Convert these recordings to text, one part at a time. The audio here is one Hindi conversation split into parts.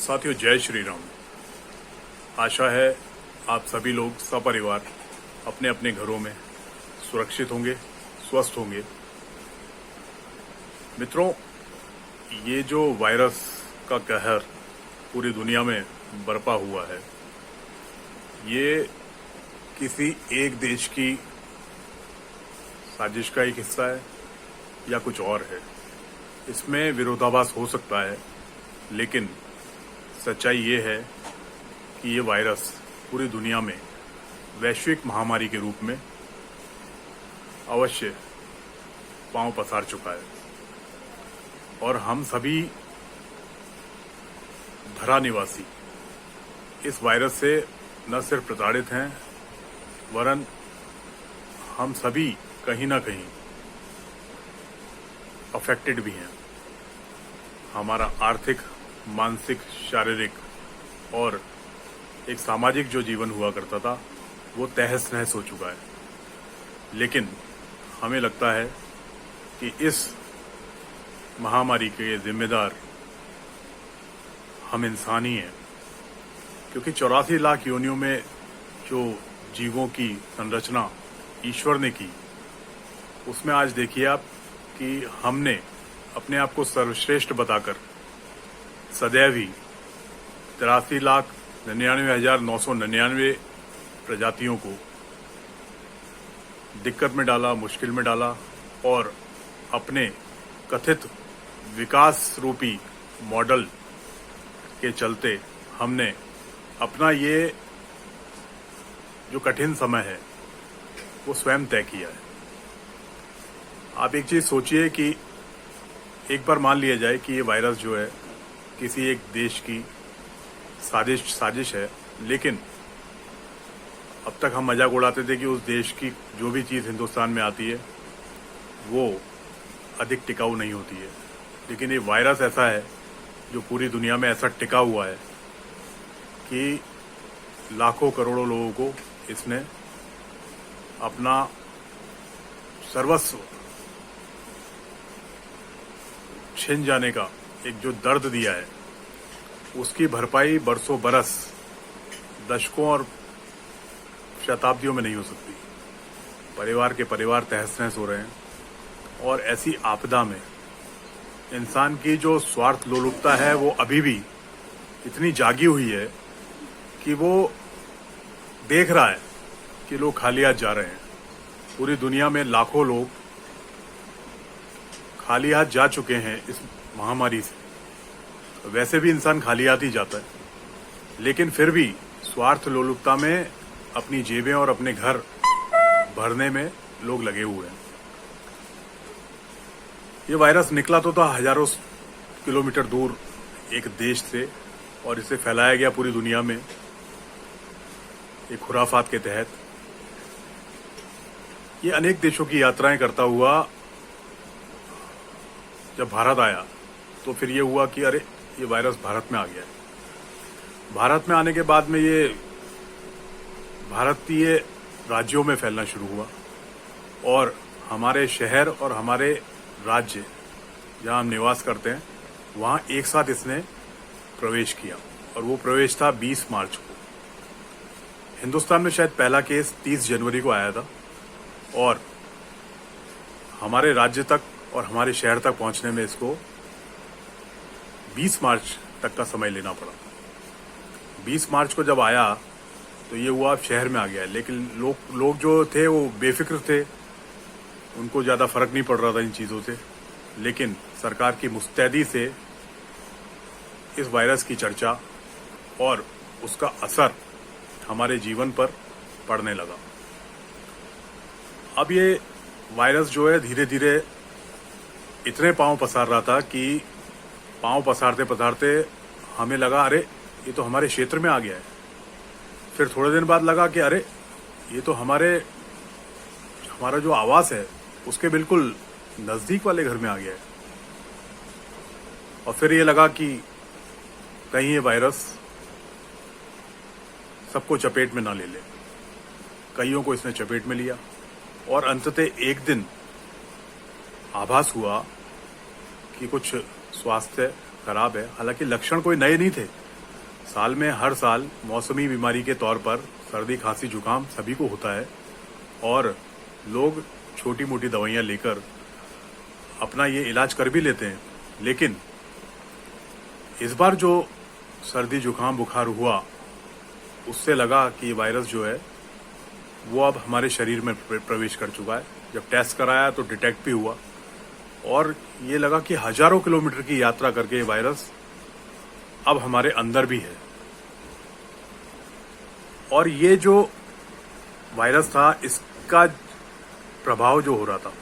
साथियों, जय श्री राम। आशा है आप सभी लोग सपरिवार अपने अपने घरों में सुरक्षित होंगे, स्वस्थ होंगे। मित्रों, ये जो वायरस का कहर पूरी दुनिया में बरपा हुआ है, ये किसी एक देश की साजिश का एक हिस्सा है या कुछ और है। इसमें विरोधाभास हो सकता है, लेकिन सच्चाई ये है कि ये वायरस पूरी दुनिया में वैश्विक महामारी के रूप में अवश्य पांव पसार चुका है और हम सभी धरा निवासी इस वायरस से न सिर्फ प्रताड़ित हैं, वरन हम सभी कहीं ना कहीं अफेक्टेड भी हैं। हमारा आर्थिक, मानसिक, शारीरिक और एक सामाजिक जो जीवन हुआ करता था वो तहस नहस हो चुका है। लेकिन हमें लगता है कि इस महामारी के जिम्मेदार हम इंसान ही हैं, क्योंकि 84 लाख योनियों में जो जीवों की संरचना ईश्वर ने की, उसमें आज देखिए आप कि हमने अपने आप को सर्वश्रेष्ठ बताकर सदैव ही 83,99,999 प्रजातियों को दिक्कत में डाला, मुश्किल में डाला और अपने कथित विकास रूपी मॉडल के चलते हमने अपना ये जो कठिन समय है वो स्वयं तय किया है। आप एक चीज सोचिए कि एक बार मान लिया जाए कि ये वायरस जो है किसी एक देश की साजिश है, लेकिन अब तक हम मजाक उड़ाते थे कि उस देश की जो भी चीज़ हिंदुस्तान में आती है वो अधिक टिकाऊ नहीं होती है। लेकिन ये वायरस ऐसा है जो पूरी दुनिया में ऐसा टिका हुआ है कि लाखों करोड़ों लोगों को इसने अपना सर्वस्व छिन जाने का एक जो दर्द दिया है, उसकी भरपाई बरसों बरस, दशकों और शताब्दियों में नहीं हो सकती। परिवार के परिवार तहस नहस हो रहे हैं और ऐसी आपदा में इंसान की जो स्वार्थ लोलुपता है वो अभी भी इतनी जागी हुई है कि वो देख रहा है कि लोग खाली हाथ जा रहे हैं। पूरी दुनिया में लाखों लोग खाली हाथ जा चुके हैं इस महामारी से। वैसे भी इंसान खाली हाथ ही जाता है, लेकिन फिर भी स्वार्थ लोलुपता में अपनी जेबें और अपने घर भरने में लोग लगे हुए हैं। ये वायरस निकला तो था हजारों किलोमीटर दूर एक देश से और इसे फैलाया गया पूरी दुनिया में एक खुराफात के तहत। ये अनेक देशों की यात्राएं करता हुआ जब भारत आया तो फिर ये हुआ कि अरे ये वायरस भारत में आ गया है। भारत में आने के बाद में ये भारतीय राज्यों में फैलना शुरू हुआ और हमारे शहर और हमारे राज्य जहां हम निवास करते हैं वहां एक साथ इसने प्रवेश किया और वो प्रवेश था 20 मार्च को। हिंदुस्तान में शायद पहला केस 30 जनवरी को आया था और हमारे राज्य तक और हमारे शहर तक पहुंचने में इसको 20 मार्च तक का समय लेना पड़ा। 20 मार्च को जब आया तो ये हुआ अब शहर में आ गया, लेकिन लोग जो थे वो बेफिक्र थे, उनको ज़्यादा फर्क नहीं पड़ रहा था इन चीज़ों से। लेकिन सरकार की मुस्तैदी से इस वायरस की चर्चा और उसका असर हमारे जीवन पर पड़ने लगा। अब ये वायरस जो है धीरे धीरे इतने पांव पसार रहा था कि पांव पसारते पसारते हमें लगा अरे ये तो हमारे क्षेत्र में आ गया है। फिर थोड़े दिन बाद लगा कि अरे ये तो हमारा जो आवास है उसके बिल्कुल नजदीक वाले घर में आ गया है। और फिर ये लगा कि कहीं ये वायरस सबको चपेट में ना ले ले। कईयों को इसने चपेट में लिया और अंततः एक दिन आभास हुआ कि कुछ स्वास्थ्य खराब है। हालांकि लक्षण कोई नए नहीं थे, साल में हर साल मौसमी बीमारी के तौर पर सर्दी खांसी जुकाम सभी को होता है और लोग छोटी मोटी दवाइयां लेकर अपना ये इलाज कर भी लेते हैं। लेकिन इस बार जो सर्दी जुकाम बुखार हुआ उससे लगा कि ये वायरस जो है वो अब हमारे शरीर में प्रवेश कर चुका है। जब टेस्ट कराया तो डिटेक्ट भी हुआ और ये लगा कि हजारों किलोमीटर की यात्रा करके ये वायरस अब हमारे अंदर भी है। और ये जो वायरस था इसका प्रभाव जो हो रहा था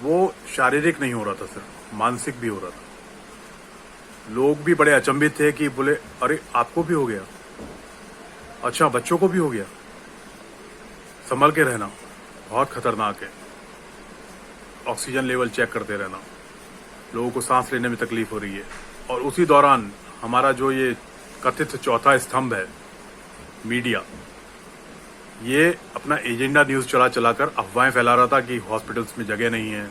वो शारीरिक नहीं हो रहा था, सिर्फ मानसिक भी हो रहा था। लोग भी बड़े अचंभित थे कि बोले अरे आपको भी हो गया, अच्छा बच्चों को भी हो गया, संभल के रहना, बहुत खतरनाक है। ऑक्सीजन लेवल चेक करते रहना, लोगों को सांस लेने में तकलीफ हो रही है। और उसी दौरान हमारा जो ये कथित चौथा स्तंभ है मीडिया, ये अपना एजेंडा न्यूज चला चलाकर अफवाहें फैला रहा था कि हॉस्पिटल्स में जगह नहीं है,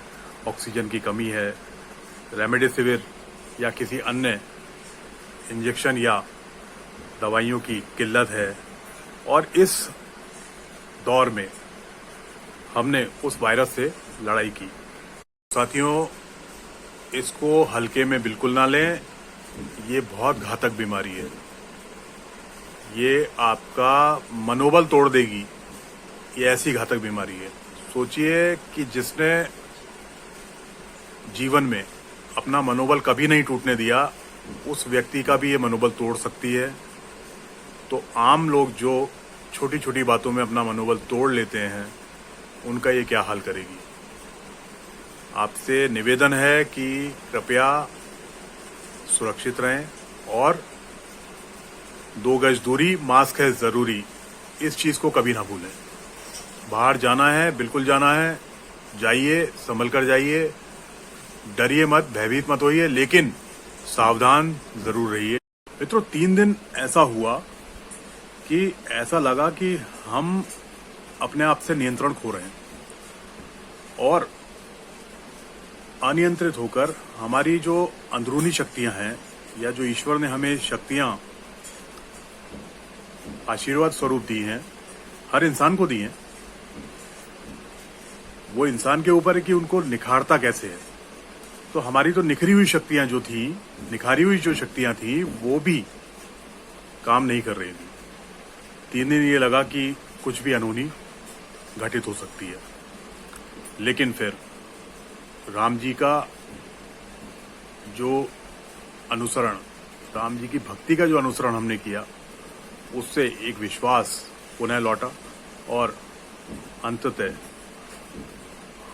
ऑक्सीजन की कमी है, रेमडेसिविर या किसी अन्य इंजेक्शन या दवाइयों की किल्लत है। और इस दौर में हमने उस वायरस से लड़ाई की। साथियों, इसको हल्के में बिल्कुल ना लें, ये बहुत घातक बीमारी है। ये आपका मनोबल तोड़ देगी, ये ऐसी घातक बीमारी है। सोचिए कि जिसने जीवन में अपना मनोबल कभी नहीं टूटने दिया, उस व्यक्ति का भी ये मनोबल तोड़ सकती है। तो आम लोग जो छोटी छोटी बातों में अपना मनोबल तोड़ लेते हैं, उनका ये क्या हाल करेगी। आपसे निवेदन है कि कृपया सुरक्षित रहें और 2 गज दूरी, मास्क है जरूरी, इस चीज को कभी ना भूलें। बाहर जाना है, बिल्कुल जाना है, जाइए, संभल कर जाइए, डरिए मत, भयभीत मत होइए, लेकिन सावधान जरूर रहिए। मित्रों, 3 दिन ऐसा हुआ कि ऐसा लगा कि हम अपने आप से नियंत्रण खो रहे हैं और अनियंत्रित होकर हमारी जो अंदरूनी शक्तियां हैं या जो ईश्वर ने हमें शक्तियां आशीर्वाद स्वरूप दी हैं, हर इंसान को दी हैं, वो इंसान के ऊपर है कि उनको निखारता कैसे है। तो हमारी तो निखरी हुई शक्तियां जो थी, निखारी हुई जो शक्तियां थी, वो भी काम नहीं कर रही थी। 3 दिन ये लगा कि कुछ भी अनहोनी घटित हो सकती है। लेकिन फिर राम जी का जो अनुसरण, राम जी की भक्ति का जो अनुसरण हमने किया, उससे एक विश्वास पुनः लौटा और अंततः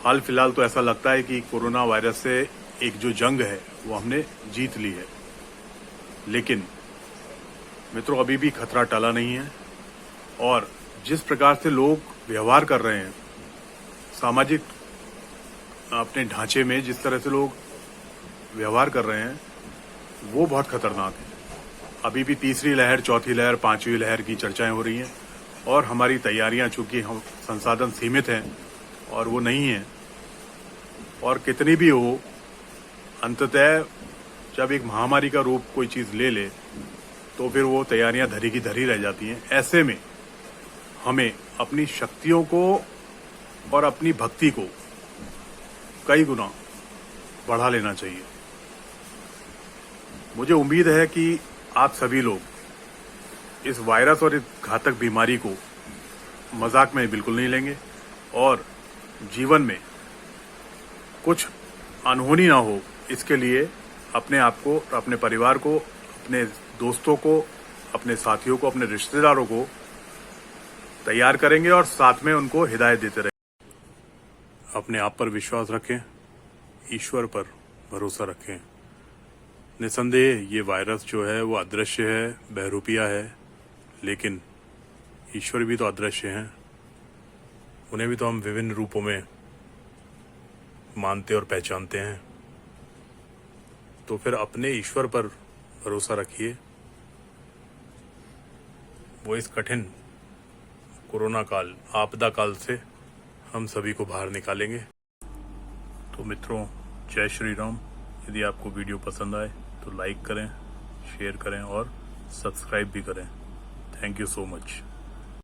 हाल फिलहाल तो ऐसा लगता है कि कोरोना वायरस से एक जो जंग है वो हमने जीत ली है। लेकिन मित्रों, अभी भी खतरा टला नहीं है और जिस प्रकार से लोग व्यवहार कर रहे हैं, सामाजिक अपने ढांचे में जिस तरह से लोग व्यवहार कर रहे हैं, वो बहुत खतरनाक है। अभी भी तीसरी लहर, चौथी लहर, 5वीं लहर की चर्चाएं हो रही हैं और हमारी तैयारियां, चूंकि हम संसाधन सीमित हैं और वो नहीं है, और कितनी भी हो, अंततः जब एक महामारी का रूप कोई चीज ले ले तो फिर वो तैयारियां धरी की धरी रह जाती हैं। ऐसे में हमें अपनी शक्तियों को और अपनी भक्ति को कई गुना बढ़ा लेना चाहिए। मुझे उम्मीद है कि आप सभी लोग इस वायरस और इस घातक बीमारी को मजाक में बिल्कुल नहीं लेंगे और जीवन में कुछ अनहोनी ना हो, इसके लिए अपने आप को, अपने परिवार को, अपने दोस्तों को, अपने साथियों को, अपने रिश्तेदारों को तैयार करेंगे और साथ में उनको हिदायत देते रहेंगे। अपने आप पर विश्वास रखें, ईश्वर पर भरोसा रखें। निसंदेह ये वायरस जो है वो अदृश्य है, बहरूपिया है, लेकिन ईश्वर भी तो अदृश्य हैं। उन्हें भी तो हम विभिन्न रूपों में मानते और पहचानते हैं। तो फिर अपने ईश्वर पर भरोसा रखिए, वो इस कठिन कोरोना काल, आपदा काल से हम सभी को बाहर निकालेंगे। तो मित्रों, जय श्री राम। यदि आपको वीडियो पसंद आए तो लाइक करें, शेयर करें और सब्सक्राइब भी करें। Thank you so much.